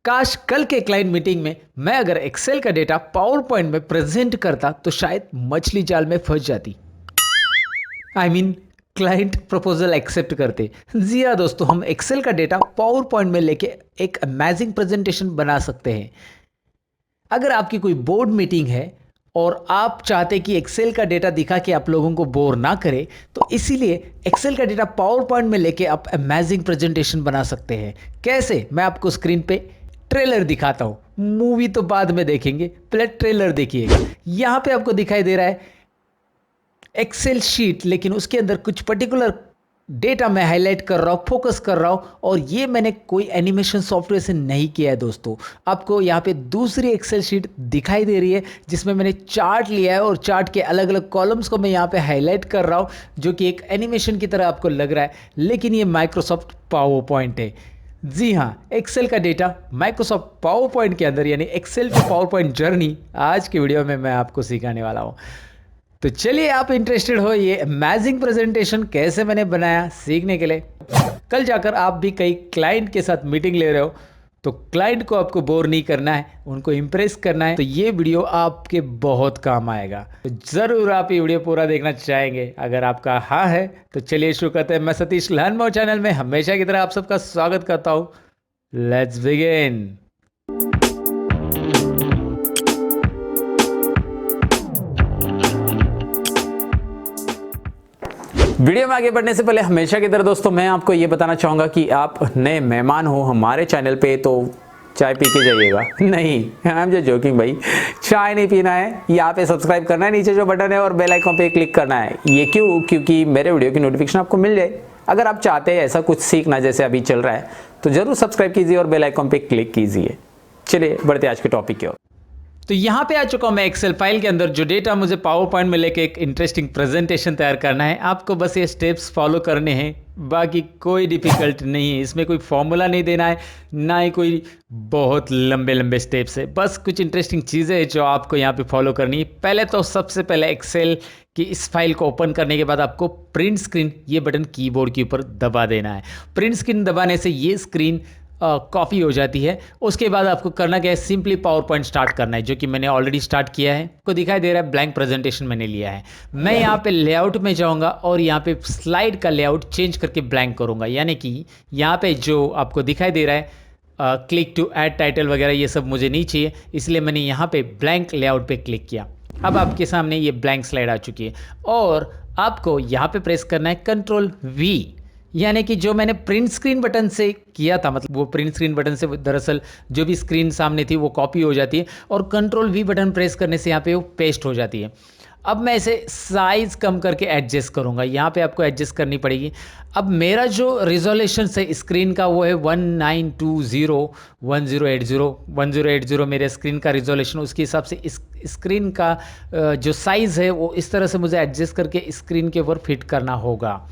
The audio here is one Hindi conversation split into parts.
काश कल के क्लाइंट मीटिंग में मैं अगर एक्सेल का डेटा पावर पॉइंट में प्रेजेंट करता तो शायद मछली जाल में फंस जाती। I mean client proposal accept करते। जी हाँ दोस्तों, हम एक्सेल का डेटा पावर पॉइंट में लेके एक अमेजिंग प्रेजेंटेशन बना सकते हैं। अगर आपकी कोई बोर्ड मीटिंग है और आप चाहते कि एक्सेल का डेटा दिखा के आप लोगों को बोर ना करे, तो इसीलिए एक्सेल का डेटा पावर पॉइंट में लेके आप अमेजिंग प्रेजेंटेशन बना सकते हैं। कैसे, मैं आपको स्क्रीन पे ट्रेलर दिखाता हूँ। मूवी तो बाद में देखेंगे, पहले ट्रेलर देखिएगा। यहाँ पे आपको दिखाई दे रहा है एक्सेल शीट, लेकिन उसके अंदर कुछ पर्टिकुलर डेटा मैं हाईलाइट कर रहा हूँ, फोकस कर रहा हूँ, और ये मैंने कोई एनिमेशन सॉफ्टवेयर से नहीं किया है दोस्तों। आपको यहाँ पे दूसरी एक्सेल शीट दिखाई दे रही है जिसमें मैंने चार्ट लिया है और चार्ट के अलग अलग कॉलम्स को मैं यहाँ पे हाईलाइट कर रहा हूँ, जो कि एक एनिमेशन की तरह आपको लग रहा है, लेकिन ये माइक्रोसॉफ्ट पावर पॉइंट है। जी हाँ, एक्सेल का डेटा माइक्रोसॉफ्ट पावर पॉइंट के अंदर, यानी Excel to PowerPoint journey आज की वीडियो में मैं आपको सिखाने वाला हूँ। तो चलिए, आप इंटरेस्टेड हो ये अमेजिंग प्रेजेंटेशन कैसे मैंने बनाया सीखने के लिए? कल जाकर आप भी कई क्लाइंट के साथ मीटिंग ले रहे हो, तो क्लाइंट को आपको बोर नहीं करना है, उनको इम्प्रेस करना है, तो ये वीडियो आपके बहुत काम आएगा। तो ज़रूर आप ये वीडियो पूरा देखना चाहेंगे। अगर आपका हाँ है तो चलिए शुरू करते हैं। मैं सतीश लर्न मोर चैनल में हमेशा की तरह आप सबका स्वागत करता हूँ। Let's begin. वीडियो में आगे बढ़ने से पहले हमेशा की तरह दोस्तों मैं आपको ये बताना चाहूँगा कि आप नए मेहमान हो हमारे चैनल पे तो चाय पी के जाइएगा। नहीं, आई एम जस्ट जोकिंग भाई, चाय नहीं पीना है। यहाँ पे सब्सक्राइब करना है, नीचे जो बटन है, और बेल आइकन पे क्लिक करना है। ये क्यों? क्योंकि मेरे वीडियो की नोटिफिकेशन आपको मिल जाए। अगर आप चाहते हैं ऐसा कुछ सीखना जैसे अभी चल रहा है, तो जरूर सब्सक्राइब कीजिए और बेल आइकन पे क्लिक कीजिए। चलिए बढ़ते आज के टॉपिक की ओर। तो यहाँ पे आ चुका हूँ मैं एक्सेल फाइल के अंदर। जो डेटा मुझे पावर पॉइंट में लेके एक इंटरेस्टिंग प्रेजेंटेशन तैयार करना है, आपको बस ये स्टेप्स फॉलो करने हैं, बाकी कोई डिफिकल्ट नहीं है। इसमें कोई फॉर्मूला नहीं देना है, ना ही कोई बहुत लंबे लंबे स्टेप्स है। बस कुछ इंटरेस्टिंग चीज़ें हैं जो आपको यहाँ पे फॉलो करनी है। पहले तो सबसे पहले एक्सेल की इस फाइल को ओपन करने के बाद आपको प्रिंट स्क्रीन ये बटन कीबोर्ड के ऊपर दबा देना है। प्रिंट स्क्रीन दबाने से ये स्क्रीन कॉपी हो जाती है। उसके बाद आपको करना क्या है, सिंपली पावर पॉइंट स्टार्ट करना है, जो कि मैंने ऑलरेडी स्टार्ट किया है। आपको दिखाई दे रहा है ब्लैंक प्रेजेंटेशन मैंने लिया है। मैं यहाँ पे लेआउट में जाऊँगा और यहाँ पे स्लाइड का लेआउट चेंज करके ब्लैंक करूँगा। यानी कि यहाँ पे जो आपको दिखाई दे रहा है क्लिक टू ऐड टाइटल वगैरह, ये सब मुझे नहीं चाहिए, इसलिए मैंने यहाँ पे ब्लैंक लेआउट पे क्लिक किया। अब आपके सामने ये ब्लैंक स्लाइड आ चुकी है और आपको यहाँ पे प्रेस करना है Ctrl+V। यानी कि जो मैंने प्रिंट स्क्रीन बटन से किया था, मतलब वो प्रिंट स्क्रीन बटन से दरअसल जो भी स्क्रीन सामने थी वो कॉपी हो जाती है, और Ctrl+V बटन प्रेस करने से यहाँ पे वो पेस्ट हो जाती है। अब मैं इसे साइज़ कम करके एडजस्ट करूँगा। यहाँ पे आपको एडजस्ट करनी पड़ेगी। अब मेरा जो रिजोल्यूशन है स्क्रीन का वो है 1920 मेरे स्क्रीन का रिजोल्यूशन। उसके हिसाब से इस स्क्रीन का जो साइज़ है वो इस तरह से मुझे एडजस्ट करके स्क्रीन के ऊपर फिट करना होगा।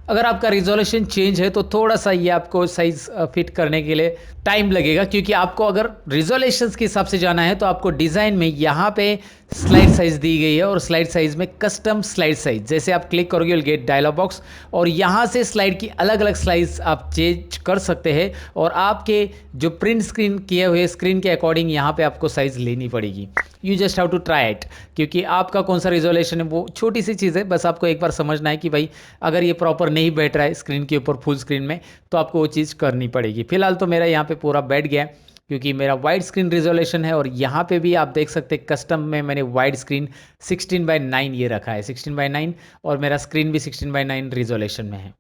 अगर आपका रिजोल्यूशन चेंज है तो थोड़ा सा ये आपको साइज़ फिट करने के लिए टाइम लगेगा, क्योंकि आपको अगर रिजोल्यूशंस के हिसाब से जाना है तो आपको डिज़ाइन में यहाँ पे स्लाइड साइज़ दी गई है, और स्लाइड साइज़ में कस्टम स्लाइड साइज़, जैसे आप क्लिक करोगे विल गेट डायलॉग बॉक्स, और यहाँ से स्लाइड की अलग अलग साइज़ आप चेंज कर सकते हैं, और आपके जो प्रिंट स्क्रीन किए हुए स्क्रीन के अकॉर्डिंग यहाँ पे आपको साइज़ लेनी पड़ेगी। You just have to try it, क्योंकि आपका कौन सा रिजोल्यूशन है वो छोटी सी चीज़ है। बस आपको एक बार समझना है कि भाई अगर ये प्रॉपर नहीं बैठ रहा है स्क्रीन के ऊपर फुल स्क्रीन में, तो आपको वो चीज़ करनी पड़ेगी। फिलहाल तो मेरा यहाँ पे पूरा बैठ गया है, क्योंकि मेरा वाइड स्क्रीन रिजोल्यूशन है। और यहाँ पे भी आप देख सकते हैं कस्टम में मैंने वाइड स्क्रीन 16:9 ये रखा है, 16:9, और मेरा स्क्रीन भी 16:9 रिजोल्यूशन में है।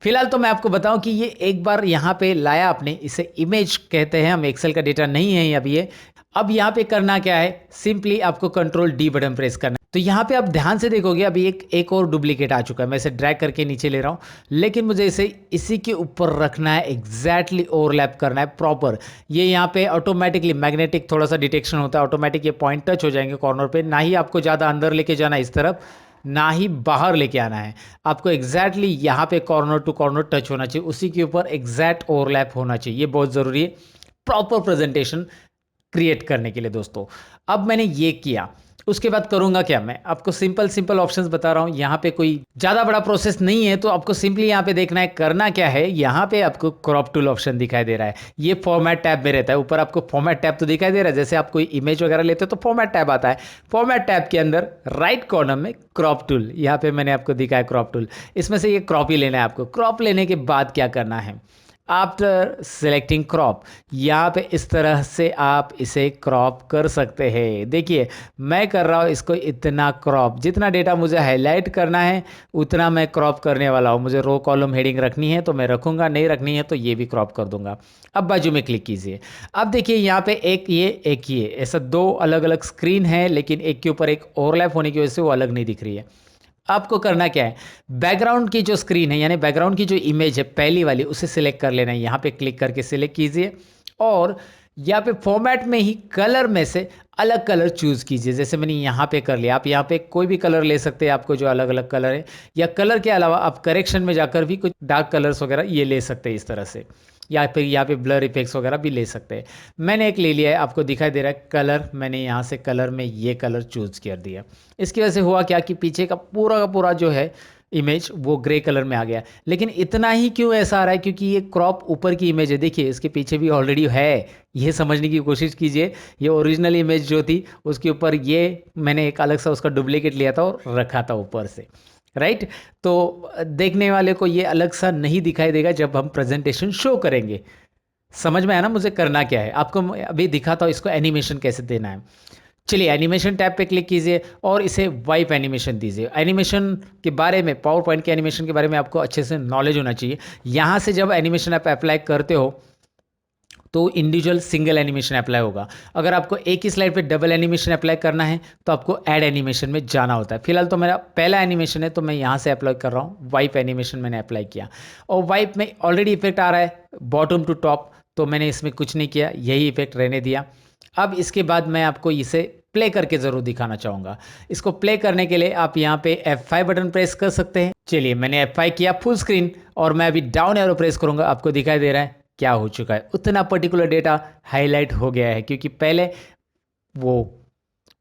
फिलहाल तो मैं आपको बताऊं कि ये एक बार यहाँ पे लाया आपने, इसे इमेज कहते हैं, हम एक्सेल का डेटा नहीं है अभी ये। अब यहाँ पे करना क्या है, सिंपली आपको Ctrl+D बटन प्रेस करना है। तो यहाँ पे आप ध्यान से देखोगे अभी एक और डुप्लीकेट आ चुका है। मैं इसे ड्रैग करके नीचे ले रहा हूँ, लेकिन मुझे इसे इसी के ऊपर रखना है, एग्जैक्टली ओवरलैप करना है प्रॉपर। ये यहाँ पे ऑटोमेटिकली मैग्नेटिक थोड़ा सा डिटेक्शन होता है, ऑटोमेटिक ये पॉइंट टच हो जाएंगे कॉर्नर पे। ना ही आपको ज़्यादा अंदर लेके जाना इस तरफ, ना ही बाहर लेके आना है। आपको एग्जैक्टली यहाँ पे कॉर्नर टू कॉर्नर टच होना चाहिए, उसी के ऊपर एग्जैक्ट ओवरलैप होना चाहिए। ये बहुत ज़रूरी है प्रॉपर प्रेजेंटेशन क्रिएट करने के लिए दोस्तों। अब मैंने ये किया। उसके बाद करूंगा क्या, मैं आपको सिंपल ऑप्शंस बता रहा हूँ। यहाँ पे कोई ज़्यादा बड़ा प्रोसेस नहीं है, तो आपको सिंपली यहाँ पे देखना है करना क्या है। यहाँ पे आपको क्रॉप टूल ऑप्शन दिखाई दे रहा है, ये फॉर्मेट टैब में रहता है। ऊपर आपको फॉर्मेट टैब तो दिखाई दे रहा है, जैसे आप कोई इमेज वगैरह लेते हो तो फॉर्मेट टैब आता है। फॉर्मेट टैब के अंदर राइट कॉर्नर में क्रॉप टूल, यहाँ पे मैंने आपको दिखाया क्रॉप टूल, इसमें से ये क्रॉप ही लेना है आपको। क्रॉप लेने के बाद क्या करना है, आफ्टर सेलेक्टिंग क्रॉप, यहाँ पे इस तरह से आप इसे क्रॉप कर सकते हैं। देखिए मैं कर रहा हूँ इसको इतना क्रॉप, जितना डेटा मुझे हाईलाइट करना है उतना मैं क्रॉप करने वाला हूँ। मुझे रो कॉलम हेडिंग रखनी है तो मैं रखूँगा, नहीं रखनी है तो ये भी क्रॉप कर दूंगा। अब बाजू में क्लिक कीजिए। अब देखिए यहाँ पे एक ये ऐसा दो अलग अलग स्क्रीन है, लेकिन एक के ऊपर एक ओवरलैप होने की वजह से वो अलग नहीं दिख रही है। आपको करना क्या है, बैकग्राउंड की जो स्क्रीन है यानी बैकग्राउंड की जो इमेज है पहली वाली, उसे सिलेक्ट कर लेना है। यहाँ पे क्लिक करके सिलेक्ट कीजिए और यहाँ पे फॉर्मेट में ही कलर में से अलग कलर चूज़ कीजिए। जैसे मैंने यहाँ पे कर लिया, आप यहाँ पे कोई भी कलर ले सकते हैं, आपको जो अलग अलग कलर है, या कलर के अलावा आप करेक्शन में जाकर भी कुछ डार्क कलर्स वगैरह ये ले सकते हैं इस तरह से, या फिर यहाँ पे ब्लर इफेक्ट्स वगैरह भी ले सकते हैं। मैंने एक ले लिया है, आपको दिखाई दे रहा है कलर, मैंने यहाँ से कलर में ये कलर चूज़ कर दिया। इसकी वजह से हुआ क्या कि पीछे का पूरा जो है इमेज वो ग्रे कलर में आ गया। लेकिन इतना ही क्यों ऐसा आ रहा है, क्योंकि ये क्रॉप ऊपर की इमेज है, देखिए इसके पीछे भी ऑलरेडी है। ये समझने की कोशिश कीजिए, ये ओरिजिनल इमेज जो थी उसके ऊपर ये मैंने एक अलग सा उसका डुप्लीकेट लिया था और रखा था ऊपर से, राइट। तो देखने वाले को ये अलग सा नहीं दिखाई देगा जब हम प्रेजेंटेशन शो करेंगे। समझ में आया ना मुझे करना क्या है, आपको अभी दिखाता हूँ इसको एनिमेशन कैसे देना है। चलिए एनिमेशन टैब पे क्लिक कीजिए और इसे वाइप एनिमेशन दीजिए। एनिमेशन के बारे में, पावर पॉइंट के एनिमेशन के बारे में आपको अच्छे से नॉलेज होना चाहिए। यहाँ से जब एनिमेशन आप अप्लाई करते हो तो इंडिविजुअल सिंगल एनिमेशन अप्लाई होगा। अगर आपको एक ही स्लाइड पे डबल एनिमेशन अप्लाई करना है तो आपको ऐड एनिमेशन में जाना होता है। फिलहाल तो मेरा पहला एनिमेशन है तो मैं यहाँ से अप्लाई कर रहा हूँ, वाइप एनिमेशन मैंने अप्लाई किया और वाइप में ऑलरेडी इफेक्ट आ रहा है बॉटम टू टॉप, तो मैंने इसमें कुछ नहीं किया, यही इफेक्ट रहने दिया। अब इसके बाद मैं आपको इसे प्ले करके ज़रूर दिखाना चाहूँगा। इसको प्ले करने के लिए आप यहाँ पे F5 बटन प्रेस कर सकते हैं। चलिए मैंने F5 किया फुल स्क्रीन और मैं अभी डाउन एरो प्रेस करूँगा, आपको दिखाई दे रहा है क्या हो चुका है, उतना पर्टिकुलर डेटा हाईलाइट हो गया है, क्योंकि पहले वो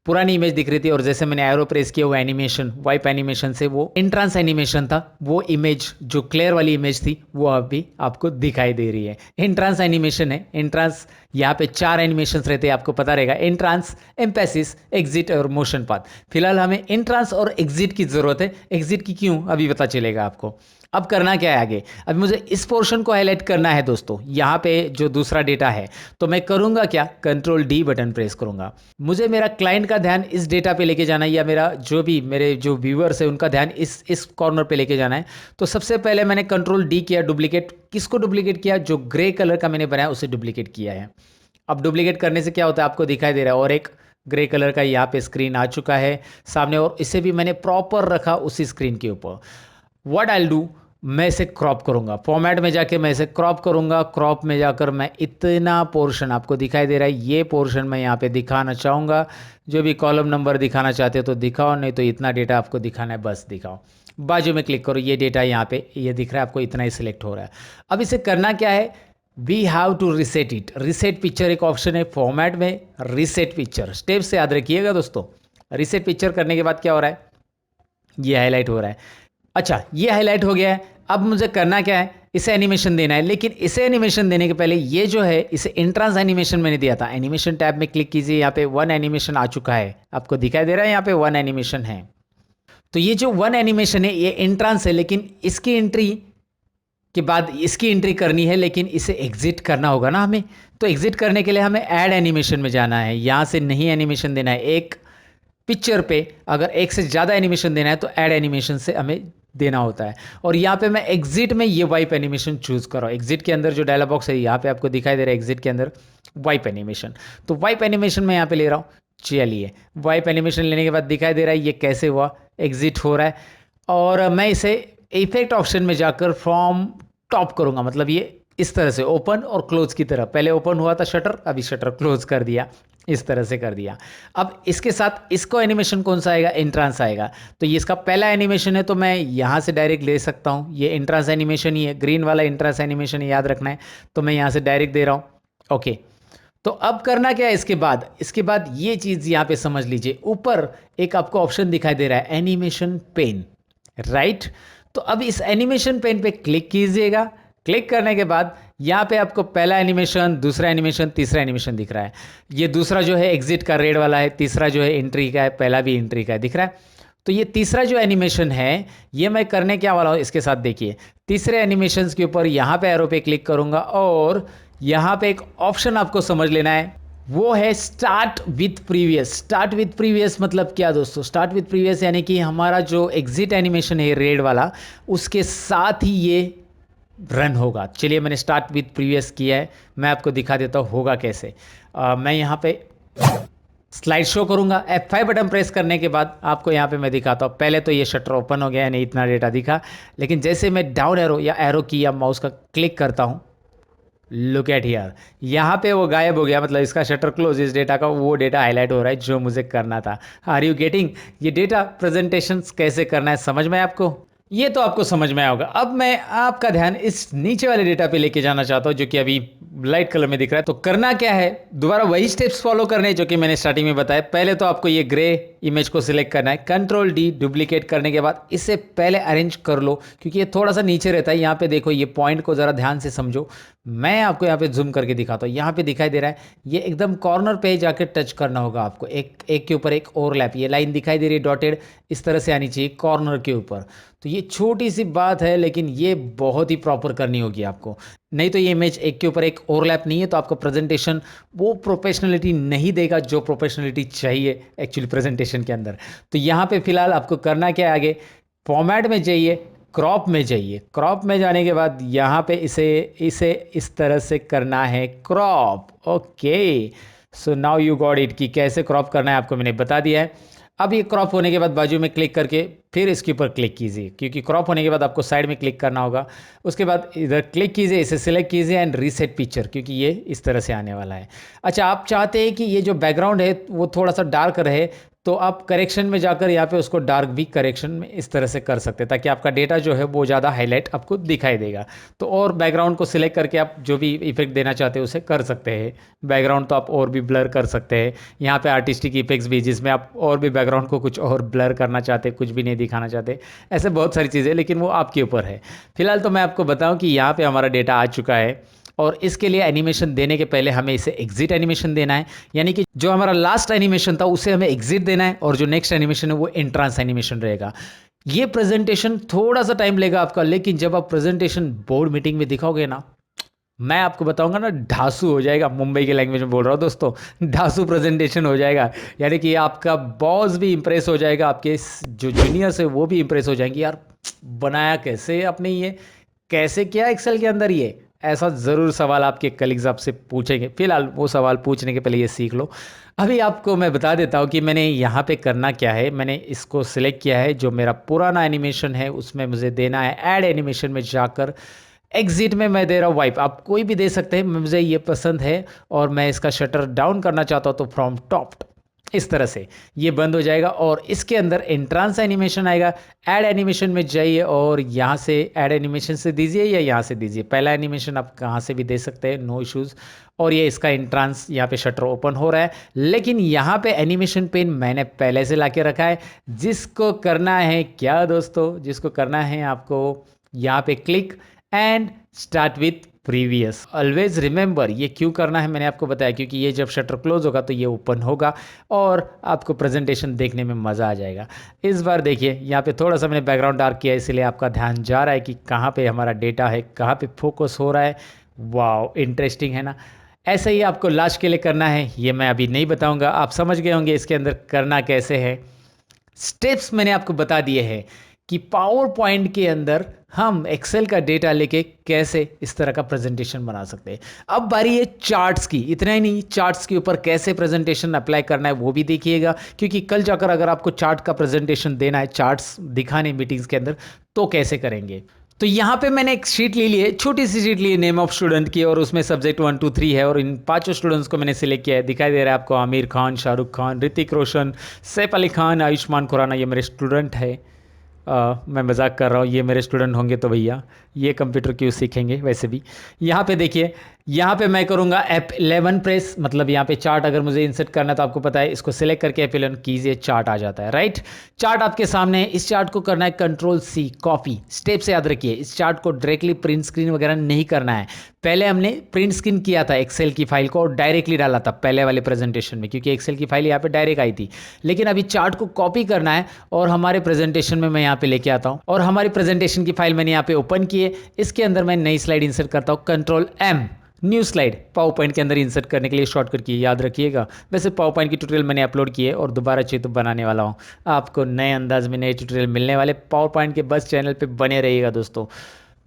पुरानी इमेज दिख रही थी और जैसे मैंने एरो प्रेस किया वो एनिमेशन, वाइप एनिमेशन से वो इंट्रांस एनिमेशन था, वो इमेज जो क्लियर वाली इमेज थी वो अभी आपको दिखाई दे रही है। इंट्रांस एनिमेशन है, इंट्रांस यहाँ पे 4 एनिमेशंस रहते हैं, आपको पता रहेगा, इंट्रांस, एम्पेसिस, एग्जिट और मोशन पाथ। फिलहाल हमें इंट्रांस और एग्जिट की ज़रूरत है, एग्जिट की क्यों अभी पता चलेगा आपको। अब करना क्या है आगे, अब मुझे इस पोर्शन को हाईलाइट करना है दोस्तों, यहाँ पे जो दूसरा डेटा है, तो मैं करूँगा क्या, कंट्रोल डी बटन प्रेस करूँगा। मुझे मेरा क्लाइंट का ध्यान इस डेटा पे लेके जाना है, या मेरा जो भी मेरे जो व्यूअर्स है उनका ध्यान इस कॉर्नर पे लेके जाना है। तो सबसे पहले मैंने कंट्रोल डी किया, डुप्लीकेट। किसको डुप्लीकेट किया, जो ग्रे कलर का मैंने बनाया उसे डुप्लीकेट किया है। अब डुप्लीकेट करने से क्या होता है आपको दिखाई दे रहा है, और एक ग्रे कलर का यहाँ पे स्क्रीन आ चुका है सामने, और इसे भी मैंने प्रॉपर रखा उसी स्क्रीन के ऊपर। व्हाट आई विल डू, मैं इसे क्रॉप करूंगा, फॉर्मेट में जाके मैं इसे क्रॉप करूंगा। क्रॉप में जाकर मैं इतना पोर्शन आपको दिखाई दे रहा है, ये पोर्शन मैं यहाँ पे दिखाना चाहूँगा। जो भी कॉलम नंबर दिखाना चाहते हो तो दिखाओ, नहीं तो इतना डेटा आपको दिखाना है बस दिखाओ। बाजू में क्लिक करो, ये डेटा यहाँ पे ये दिख रहा है आपको, इतना ही सिलेक्ट हो रहा है। अब इसे करना क्या है, we have to reset it. Reset picture एक ऑप्शन है फॉर्मेट में, रिसेट पिक्चर स्टेप से याद रखिएगा दोस्तों। रिसेट पिक्चर करने के बाद क्या हो रहा है, ये हाईलाइट हो रहा है। अच्छा ये हाईलाइट हो गया है, अब मुझे करना क्या है, इसे एनिमेशन देना है। लेकिन इसे एनिमेशन देने के पहले ये जो है इसे इंट्रांस एनिमेशन मैंने दिया था। एनिमेशन टैब में क्लिक कीजिए, यहाँ पे 1 एनिमेशन आ चुका है, आपको दिखाई दे रहा है यहाँ पे 1 एनिमेशन है। तो ये जो 1 एनिमेशन है ये इंट्रांस है, लेकिन इसकी एंट्री के बाद इसकी एंट्री करनी है, लेकिन इसे एग्जिट करना होगा ना हमें। तो एग्जिट करने के लिए हमें ऐड एनिमेशन में जाना है, यहाँ से नहीं एनिमेशन देना है। एक पिक्चर पे अगर एक से ज़्यादा एनिमेशन देना है तो ऐड एनिमेशन से हमें देना होता है। और यहाँ पे मैं एग्जिट में ये वाइप एनिमेशन चूज़ कर रहा हूँ। एग्जिट के अंदर जो डायलॉग बॉक्स है यहाँ पे आपको दिखाई दे रहा है, एग्जिट के अंदर वाइप एनिमेशन। तो वाइप एनिमेशन मैं यहाँ पे ले रहा हूँ। चलिए वाइप एनिमेशन लेने के बाद दिखाई दे रहा है ये कैसे हुआ, एग्जिट हो रहा है। और मैं इसे इफेक्ट ऑप्शन में जाकर फ्रॉम टॉप करूँगा, मतलब ये इस तरह से ओपन और क्लोज की तरह। पहले ओपन हुआ था शटर, अभी शटर क्लोज कर दिया, इस तरह से कर दिया। अब इसके साथ इसको एनिमेशन कौन सा आएगा, इंट्रांस आएगा। तो ये इसका पहला एनिमेशन है तो मैं यहाँ से डायरेक्ट ले सकता हूँ, ये इंट्रांस एनिमेशन ही है, ग्रीन वाला इंट्रांस एनिमेशन याद रखना है। तो मैं यहाँ से डायरेक्ट दे रहा हूँ, ओके। तो अब करना क्या है इसके बाद ये चीज़ यहाँ पे समझ लीजिए, ऊपर एक आपको ऑप्शन दिखाई दे रहा है एनिमेशन पेन, राइट। तो अब इस एनिमेशन पेन पे क्लिक कीजिएगा। क्लिक करने के बाद यहाँ पे आपको पहला एनिमेशन, दूसरा एनिमेशन, तीसरा एनिमेशन दिख रहा है। ये दूसरा जो है एग्जिट का रेड वाला है, तीसरा जो है एंट्री का है, पहला भी एंट्री का है, दिख रहा है। तो ये तीसरा जो एनिमेशन है ये मैं करने क्या वाला हूँ इसके साथ देखिए। तीसरे एनिमेशंस के ऊपर यहाँ पे एरो पे क्लिक करूँगा और यहाँ पे एक ऑप्शन आपको समझ लेना है, वो है start with previous. Start with previous मतलब क्या दोस्तों? स्टार्ट विथ प्रीवियस यानी कि हमारा जो एग्जिट एनिमेशन है रेड वाला, उसके साथ ही ये रन होगा। चलिए मैंने स्टार्ट विथ प्रीवियस किया है, मैं आपको दिखा देता हूँ होगा कैसे। मैं यहाँ पे स्लाइड शो करूँगा, F5 बटन प्रेस करने के बाद आपको यहाँ पे मैं दिखाता हूँ। पहले तो ये शटर ओपन हो गया, यानी इतना डेटा दिखा, लेकिन जैसे मैं डाउन एरो या एरो की या माउस का क्लिक करता हूँ, लुक एट हियर, यहाँ पे वो गायब हो गया, मतलब इसका शटर क्लोज, इस डेटा का वो डेटा हाईलाइट हो रहा है जो मुझे करना था। Are you getting? ये डेटा प्रेजेंटेशन कैसे करना है समझ में आपको? ये तो आपको समझ में आया होगा। अब मैं आपका ध्यान इस नीचे वाले डेटा पे लेके जाना चाहता हूँ जो कि अभी लाइट कलर में दिख रहा है। तो करना क्या है, दोबारा वही स्टेप्स फॉलो करने हैं जो कि मैंने स्टार्टिंग में बताया। पहले तो आपको ये ग्रे इमेज को सिलेक्ट करना है, कंट्रोल डी डुप्लीकेट करने के बाद इसे पहले अरेंज कर लो क्योंकि ये थोड़ा सा नीचे रहता है। यहाँ पे देखो, ये पॉइंट को ज़रा ध्यान से समझो, मैं आपको यहाँ पे जूम करके दिखाता हूँ। यहाँ पे दिखाई दे रहा है, ये एकदम कॉर्नर पे जाकर टच करना होगा आपको, एक के ऊपर एक ओवरलैप। ये लाइन दिखाई दे रही है डॉटेड, इस तरह से आनी चाहिए कॉर्नर के ऊपर। तो ये छोटी सी बात है लेकिन ये बहुत ही प्रॉपर करनी होगी आपको, नहीं तो ये इमेज एक के ऊपर एक ओवरलैप नहीं है तो आपका प्रेजेंटेशन वो प्रोफेशनलिटी नहीं देगा जो प्रोफेशनलिटी चाहिए एक्चुअली प्रेजेंटेशन के अंदर। तो यहाँ पे फिलहाल आपको करना क्या है, आगे फॉर्मेट में जाइए, क्रॉप में जाइए। क्रॉप में जाने के बाद यहाँ पे इसे इस तरह से करना है crop. Okay, so now you got it कि कैसे क्रॉप करना है आपको मैंने बता दिया है। अब ये क्रॉप होने के बाद बाजू में क्लिक करके फिर इसके ऊपर क्लिक कीजिए, क्योंकि क्रॉप होने के बाद आपको साइड में क्लिक करना होगा। उसके बाद इधर क्लिक कीजिए, इसे सिलेक्ट कीजिए एंड रीसेट पिक्चर, क्योंकि ये इस तरह से आने वाला है। अच्छा, आप चाहते हैं कि ये जो बैकग्राउंड है वो थोड़ा सा डार्क रहे, तो आप करेक्शन में जाकर यहाँ पे उसको डार्क भी करेक्शन में इस तरह से कर सकते हैं ताकि आपका डेटा जो है वो ज़्यादा हाईलाइट आपको दिखाई देगा। तो और बैकग्राउंड को सिलेक्ट करके आप जो भी इफेक्ट देना चाहते हैं उसे कर सकते हैं। बैकग्राउंड तो आप और भी ब्लर कर सकते हैं। यहाँ पे आर्टिस्टिक इफेक्ट्स भी, जिसमें आप और भी बैकग्राउंड को कुछ और ब्लर करना चाहते हैं, कुछ भी नहीं दिखाना चाहते, ऐसे बहुत सारी चीज़ें, लेकिन वो आपके ऊपर है। फिलहाल तो मैं आपको बताऊँ कि यहाँ पर हमारा डेटा आ चुका है और इसके लिए एनिमेशन देने के पहले हमें इसे एग्जिट एनिमेशन देना है, यानी कि जो हमारा लास्ट एनिमेशन था उसे हमें एग्जिट देना है और जो नेक्स्ट एनिमेशन है वो एंट्रांस एनिमेशन रहेगा। ये प्रेजेंटेशन थोड़ा सा टाइम लेगा आपका, लेकिन जब आप प्रेजेंटेशन बोर्ड मीटिंग में दिखाओगे ना, मैं आपको बताऊंगा ना, ढासू हो जाएगा। मुंबई की लैंग्वेज में बोल रहा हूँ दोस्तों, ढासू प्रेजेंटेशन हो जाएगा। यानी कि आपका बॉस भी इंप्रेस हो जाएगा, आपके जो जूनियर्स है वो भी इंप्रेस हो जाएंगे, यार बनाया कैसे आपने, ये कैसे किया एक्सेल के अंदर, ये ऐसा ज़रूर सवाल आपके कलीग्स आपसे पूछेंगे। फिलहाल वो सवाल पूछने के पहले ये सीख लो। अभी आपको मैं बता देता हूँ कि मैंने यहाँ पे करना क्या है। मैंने इसको सिलेक्ट किया है, जो मेरा पुराना एनिमेशन है उसमें मुझे देना है ऐड एनिमेशन में जाकर एग्जिट में मैं दे रहा हूँ वाइप। आप कोई भी दे सकते हैं, मुझे ये पसंद है और मैं इसका शटर डाउन करना चाहता हूँ तो फ्रॉम टॉप, इस तरह से ये बंद हो जाएगा और इसके अंदर एंट्रांस एनिमेशन आएगा। ऐड एनिमेशन में जाइए और यहाँ से ऐड एनिमेशन से दीजिए या यहाँ से दीजिए, पहला एनिमेशन आप कहाँ से भी दे सकते हैं, नो इश्यूज़। और ये इसका एंट्रांस, यहाँ पे शटर ओपन हो रहा है, लेकिन यहाँ पे एनिमेशन पेन मैंने पहले से ला के रखा है। जिसको करना है क्या दोस्तों, जिसको करना है आपको यहाँ पे click and start with previous. Always remember, ये क्यों करना है मैंने आपको बताया, क्योंकि ये जब शटर क्लोज होगा तो ये ओपन होगा और आपको प्रेजेंटेशन देखने में मज़ा आ जाएगा। इस बार देखिए, यहाँ पे थोड़ा सा मैंने बैकग्राउंड डार्क किया, इसलिए आपका ध्यान जा रहा है कि कहाँ पे हमारा डेटा है, कहाँ पे फोकस हो रहा है। वाओ, इंटरेस्टिंग है ना। ऐसे ही आपको लास्ट के लिए करना है, ये मैं अभी नहीं बताऊँगा, आप समझ गए होंगे इसके अंदर करना कैसे है। स्टेप्स मैंने आपको बता दिए हैं कि पावर पॉइंट के अंदर हम एक्सेल का डेटा लेके कैसे इस तरह का प्रेजेंटेशन बना सकते हैं। अब बारी है चार्ट्स की। इतना ही नहीं, चार्ट्स के ऊपर कैसे प्रेजेंटेशन अप्लाई करना है वो भी देखिएगा, क्योंकि कल जाकर अगर आपको चार्ट का प्रेजेंटेशन देना है, चार्ट्स दिखाने मीटिंग्स के अंदर, तो कैसे करेंगे। तो यहाँ पे मैंने एक शीट ले ली है, छोटी सी शीट ली है नेम ऑफ स्टूडेंट की, और उसमें सब्जेक्ट 1 2 3 है और इन 5 स्टूडेंट्स को मैंने सिलेक्ट किया है। दिखाई दे रहा है आपको आमिर खान, शाहरुख खान, ऋतिक रोशन, सैफ अली खान, आयुष्मान खुराना, ये मेरे स्टूडेंट है। मैं मजाक कर रहा हूँ, ये मेरे स्टूडेंट होंगे तो भैया ये कंप्यूटर क्यों सीखेंगे। वैसे भी यहाँ पे देखिए, यहाँ पे मैं करूँगा F11 प्रेस, मतलब यहाँ पे चार्ट अगर मुझे इंसर्ट करना है तो आपको पता है इसको सिलेक्ट करके F11 कीजिए, चार्ट आ जाता है, राइट। चार्ट आपके सामने है। इस चार्ट को करना है Ctrl+C कॉपी। स्टेप से याद रखिए, इस चार्ट को डायरेक्टली प्रिंट स्क्रीन वगैरह नहीं करना है। पहले हमने प्रिंट स्क्रीन किया था एक्सेल की फाइल को और डायरेक्टली डाला था पहले वाले प्रेजेंटेशन में, क्योंकि एक्सेल की फाइल यहाँ पे डायरेक्ट आई थी। लेकिन अभी चार्ट को कॉपी करना है और हमारे प्रेजेंटेशन में मैं यहाँ पे लेके आता हूँ और हमारी प्रेजेंटेशन की फाइल मैंने यहाँ पे ओपन की है। इसके अंदर मैं नई स्लाइड इंसर्ट करता हूँ, Ctrl+M, new slide. Power point के अंदर इंसर्ट करने के लिए शॉर्टकट की याद रखिएगा। वैसे पावर पॉइंट की ट्यूटोरियल मैंने अपलोड की है और दोबारा चाहिए तो बनाने वाला हूँ। आपको नए अंदाज में नए ट्यूटोरियल मिलने वाले, पावर पॉइंट के बस चैनल पे बने रहिएगा दोस्तों।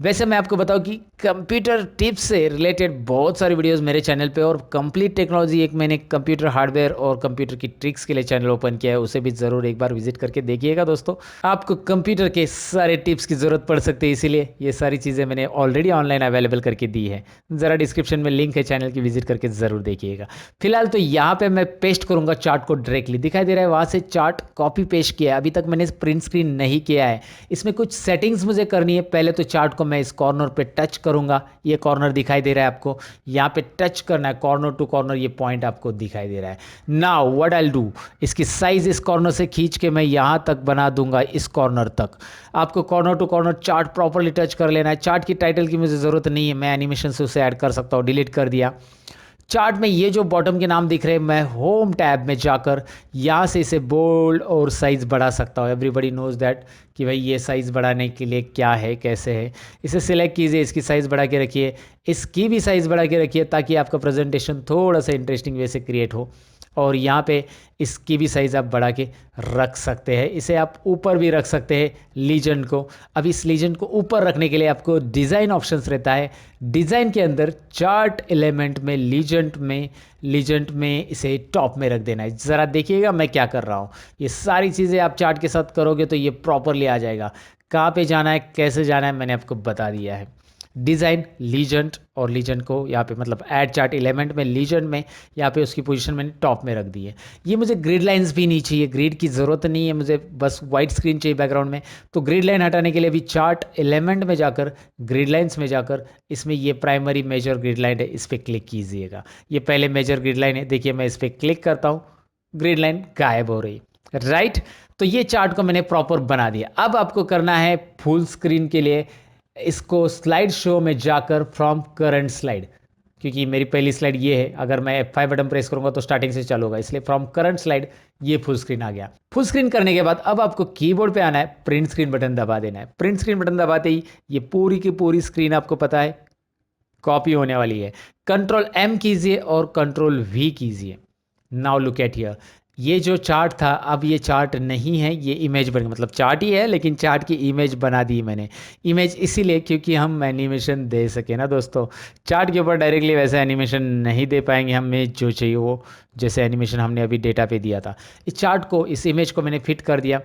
वैसे मैं आपको बताऊं कि कंप्यूटर टिप्स से रिलेटेड बहुत सारी वीडियोस मेरे चैनल पे और कंप्लीट टेक्नोलॉजी, एक मैंने कंप्यूटर हार्डवेयर और कंप्यूटर की ट्रिक्स के लिए चैनल ओपन किया है, उसे भी ज़रूर एक बार विजिट करके देखिएगा दोस्तों। आपको कंप्यूटर के सारे टिप्स की ज़रूरत पड़ सकती है, इसीलिए ये सारी चीज़ें मैंने ऑलरेडी ऑनलाइन अवेलेबल करके दी है। ज़रा डिस्क्रिप्शन में लिंक है चैनल की, विजिट करके ज़रूर देखिएगा। फिलहाल तो यहाँ पर मैं पेस्ट करूँगा चार्ट को, डायरेक्टली दिखाई दे रहा है वहाँ से चार्ट कॉपी पेस्ट किया है। अभी तक मैंने प्रिंट स्क्रीन नहीं किया है। इसमें कुछ सेटिंग्स मुझे करनी है। पहले तो चार्ट को मैं इस कॉर्नर पे टच करूंगा, ये कॉर्नर दिखाई दे रहा है आपको, यहाँ पे टच करना है कॉर्नर टू कॉर्नर, ये पॉइंट आपको दिखाई दे रहा है। Now what I will do, इसकी साइज इस कॉर्नर से खींच के मैं यहाँ तक बना दूंगा, इस कॉर्नर तक। आपको corner to corner chart properly touch कर लेना है। चार्ट की टाइटल की मुझे ज़रूरत नहीं है, मैं एनिमेशन से उसे ऐड कर सकता हूँ, डिलीट कर दिया। चार्ट में ये जो बॉटम के नाम दिख रहे हैं, मैं होम टैब में जाकर यहाँ से इसे बोल्ड और साइज़ बढ़ा सकता हूँ। एवरीबडी नोज दैट कि भाई ये साइज़ बढ़ाने के लिए क्या है, कैसे है। इसे सिलेक्ट कीजिए, इसकी साइज़ बढ़ा के रखिए, इसकी भी साइज़ बढ़ा के रखिए, ताकि आपका प्रेजेंटेशन थोड़ा सा इंटरेस्टिंग वे से क्रिएट हो। और यहाँ पे इसकी भी साइज़ आप बढ़ा के रख सकते हैं। इसे आप ऊपर भी रख सकते हैं लीजेंड को। अब इस लीजेंड को ऊपर रखने के लिए आपको डिज़ाइन ऑप्शंस रहता है। डिज़ाइन के अंदर चार्ट एलिमेंट में लीजेंड में इसे टॉप में रख देना है। ज़रा देखिएगा मैं क्या कर रहा हूँ। ये सारी चीज़ें आप चार्ट के साथ करोगे तो ये प्रॉपरली आ जाएगा। कहाँ पे जाना है, कैसे जाना है, मैंने आपको बता दिया है। डिज़ाइन, लीजेंड, और लीजेंड को यहाँ पे मतलब ऐड चार्ट एलिमेंट में लीजेंड में यहाँ पे उसकी पोजीशन मैंने टॉप में रख दी है। ये मुझे ग्रिड लाइंस भी नहीं चाहिए, ग्रिड की ज़रूरत नहीं है मुझे, बस वाइट स्क्रीन चाहिए बैकग्राउंड में। तो ग्रिड लाइन हटाने के लिए भी चार्ट एलिमेंट में जाकर, ग्रिड लाइंस में जाकर, इसमें ये प्राइमरी मेजर ग्रिड लाइन है, इस पर क्लिक कीजिएगा। ये पहले मेजर ग्रिड लाइन है, देखिए मैं इस पर क्लिक करता हूँ, ग्रिड लाइन गायब हो रही, राइट। तो ये चार्ट को मैंने प्रॉपर बना दिया। अब आपको करना है फुल स्क्रीन के लिए, इसको स्लाइड शो में जाकर फ्रॉम करंट स्लाइड, क्योंकि मेरी पहली स्लाइड ये है, अगर मैं F5 बटन प्रेस करूंगा तो स्टार्टिंग से चालू होगा, इसलिए फ्रॉम करंट स्लाइड ये फुल स्क्रीन आ गया। फुल स्क्रीन करने के बाद अब आपको कीबोर्ड पे आना है, प्रिंट स्क्रीन बटन दबा देना है। प्रिंट स्क्रीन बटन दबाते ही ये पूरी की पूरी स्क्रीन आपको पता है कॉपी होने वाली है। Ctrl+M कीजिए और Ctrl+V कीजिए। नाउ लुक एट हियर, ये जो चार्ट था अब ये चार्ट नहीं है, ये इमेज बन गया, मतलब चार्ट ही है लेकिन चार्ट की इमेज बना दी मैंने। इमेज इसीलिए क्योंकि हम एनिमेशन दे सके ना दोस्तों। चार्ट के ऊपर डायरेक्टली वैसे एनिमेशन नहीं दे पाएंगे, हमें जो चाहिए वो जैसे एनिमेशन हमने अभी डेटा पे दिया था। इस चार्ट को, इस इमेज को मैंने फिट कर दिया।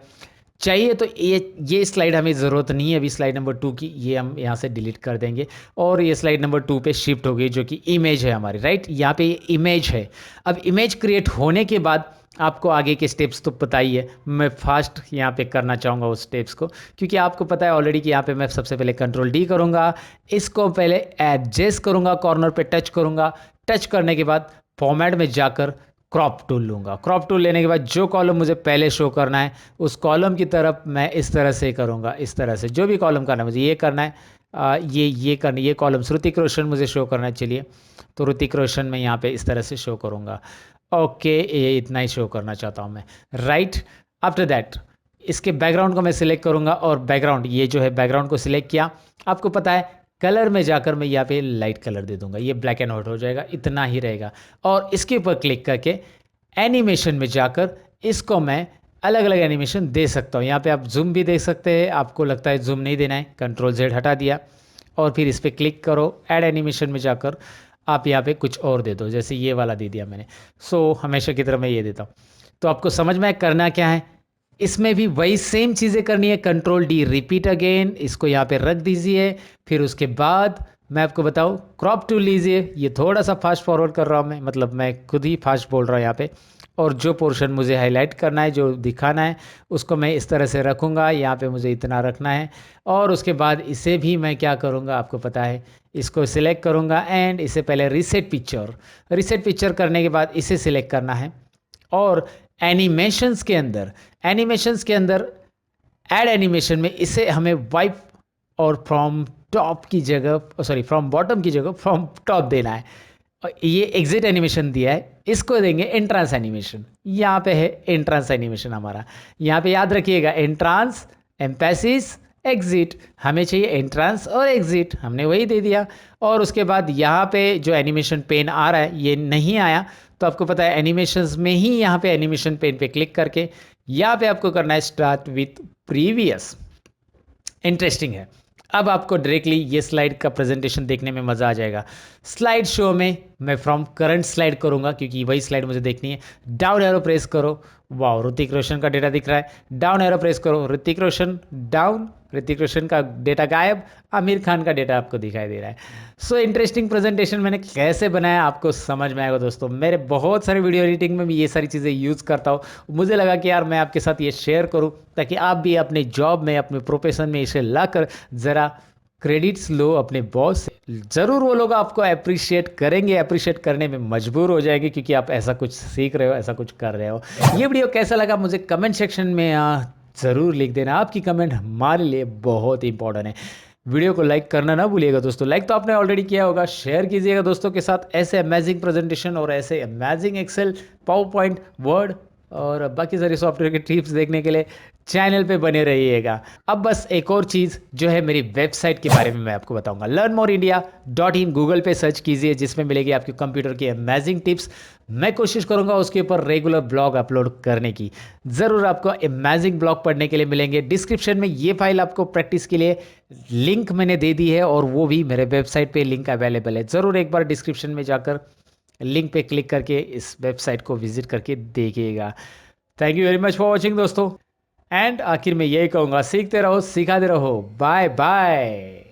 चाहिए तो ये स्लाइड हमें ज़रूरत नहीं है अभी स्लाइड नंबर 2 की, ये हम यहाँ से डिलीट कर देंगे और ये स्लाइड नंबर 2 पे शिफ्ट हो गई, जो कि इमेज है हमारी, राइट। यहाँ पे ये इमेज है। अब इमेज क्रिएट होने के बाद आपको आगे के स्टेप्स तो पता ही है, मैं फास्ट यहाँ पे करना चाहूँगा उस स्टेप्स को, क्योंकि आपको पता है ऑलरेडी कि यहाँ पे मैं सबसे पहले Ctrl+D करूँगा, इसको पहले एडजस्ट करूँगा, कॉर्नर पे टच करूँगा। टच करने के बाद फॉर्मेट में जाकर क्रॉप टूल लूँगा। क्रॉप टूल लेने के बाद जो कॉलम मुझे पहले शो करना है उस कॉलम की तरफ मैं इस तरह से करूँगा, इस तरह से जो भी कॉलम करना है मुझे ये करना है, ये कॉलम ऋतिक रोशन मुझे शो करना है। चलिए तो ऋतिक रोशन मैं यहाँ पे इस तरह से शो करूँगा। ओके, ये इतना ही शो करना चाहता हूँ मैं, राइट। आफ्टर दैट इसके बैकग्राउंड को मैं सिलेक्ट करूँगा और बैकग्राउंड, ये जो है बैकग्राउंड को सिलेक्ट किया। आपको पता है कलर में जाकर मैं यहाँ पे लाइट कलर दे दूंगा, ये ब्लैक एंड व्हाइट हो जाएगा, इतना ही रहेगा। और इसके ऊपर क्लिक करके एनिमेशन में जाकर इसको मैं अलग अलग एनिमेशन दे सकता हूँ। यहाँ पे आप जूम भी दे सकते हैं, आपको लगता है जूम नहीं देना है, Ctrl+Z हटा दिया और फिर इस पर क्लिक करो। ऐड एनिमेशन में जाकर आप यहाँ पे कुछ और दे दो, जैसे ये वाला दे दिया मैंने। सो हमेशा की तरह मैं ये देता हूँ। तो आपको समझ में करना क्या है, इसमें भी वही सेम चीज़ें करनी है। Ctrl+D रिपीट अगेन, इसको यहाँ पे रख दीजिए। फिर उसके बाद मैं आपको बताऊँ, क्रॉप टूल लीजिए। ये थोड़ा सा फास्ट फॉरवर्ड कर रहा हूँ मैं, मतलब मैं खुद ही फास्ट बोल रहा हूँ यहाँ पे। और जो पोर्शन मुझे हाईलाइट करना है, जो दिखाना है, उसको मैं इस तरह से रखूँगा। यहाँ पे मुझे इतना रखना है और उसके बाद इसे भी मैं क्या करूँगा आपको पता है, इसको सिलेक्ट करूँगा एंड इसे पहले रीसेट पिक्चर करने के बाद इसे सिलेक्ट करना है और एनिमेशंस के अंदर ऐड एनिमेशन में इसे हमें वाइप और फ्रॉम बॉटम की जगह फ्रॉम टॉप देना है। और ये एग्जिट एनिमेशन दिया है, इसको देंगे एंट्रांस एनिमेशन। यहाँ पे है एंट्रांस एनिमेशन हमारा। यहाँ पे याद रखिएगा एंट्रांस, एम्फेसिस, एग्जिट। हमें चाहिए एंट्रांस और एग्जिट, हमने वही दे दिया। और उसके बाद यहाँ पे जो एनिमेशन पेन आ रहा है ये नहीं आया, तो आपको पता है एनिमेशंस में ही यहाँ पे एनिमेशन पेन पे क्लिक करके यहाँ पे आपको करना है स्टार्ट विथ प्रीवियस। इंटरेस्टिंग है। अब आपको डायरेक्टली ये स्लाइड का प्रेजेंटेशन देखने में मज़ा आ जाएगा। स्लाइड शो में मैं फ्रॉम करंट स्लाइड करूँगा क्योंकि वही स्लाइड मुझे देखनी है। डाउन एरो प्रेस करो, वाह ऋतिक रोशन का डेटा दिख रहा है। डाउन एरो प्रेस करो, ऋतिक रोशन डाउन, ऋतिक रोशन का डेटा गायब, आमिर खान का डेटा आपको दिखाई दे रहा है। सो इंटरेस्टिंग प्रेजेंटेशन मैंने कैसे बनाया आपको समझ में आएगा दोस्तों। मेरे बहुत सारे वीडियो एडिटिंग में भी ये सारी चीज़ें यूज़ करता हूँ। मुझे लगा कि यार मैं आपके साथ ये शेयर करूँ ताकि आप भी अपने जॉब में, अपने प्रोफेशन में इसे लाकर ज़रा क्रेडिट्स लो अपने बॉस से। ज़रूर वो लोग आपको अप्रिशिएट करेंगे, अप्रिशिएट करने में मजबूर हो जाएंगे क्योंकि आप ऐसा कुछ सीख रहे हो, ऐसा कुछ कर रहे हो। ये वीडियो कैसा लगा मुझे कमेंट सेक्शन में ज़रूर लिख देना। आपकी कमेंट हमारे लिए बहुत इंपॉर्टेंट है। वीडियो को लाइक करना ना भूलिएगा दोस्तों। लाइक तो आपने ऑलरेडी किया होगा, शेयर कीजिएगा दोस्तों के साथ। ऐसे अमेजिंग प्रेजेंटेशन और ऐसे amazing Excel, PowerPoint, Word और बाकी सारी सॉफ्टवेयर के टिप्स देखने के लिए चैनल पे बने रहिएगा। अब बस एक और चीज़ जो है मेरी वेबसाइट के बारे में मैं आपको बताऊंगा। learnmoreindia.in गूगल पे सर्च कीजिए, जिसमें मिलेगी आपके कंप्यूटर की अमेजिंग टिप्स। मैं कोशिश करूंगा उसके ऊपर रेगुलर ब्लॉग अपलोड करने की। ज़रूर आपको अमेजिंग ब्लॉग पढ़ने के लिए मिलेंगे। डिस्क्रिप्शन में ये फाइल आपको प्रैक्टिस के लिए लिंक मैंने दे दी है और वो भी मेरे वेबसाइट पर लिंक अवेलेबल है। ज़रूर एक बार डिस्क्रिप्शन में जाकर लिंक पे क्लिक करके इस वेबसाइट को विजिट करके देखिएगा। Thank you very much for watching दोस्तों। एंड आखिर में यही कहूँगा, सीखते रहो, सिखाते रहो। Bye bye.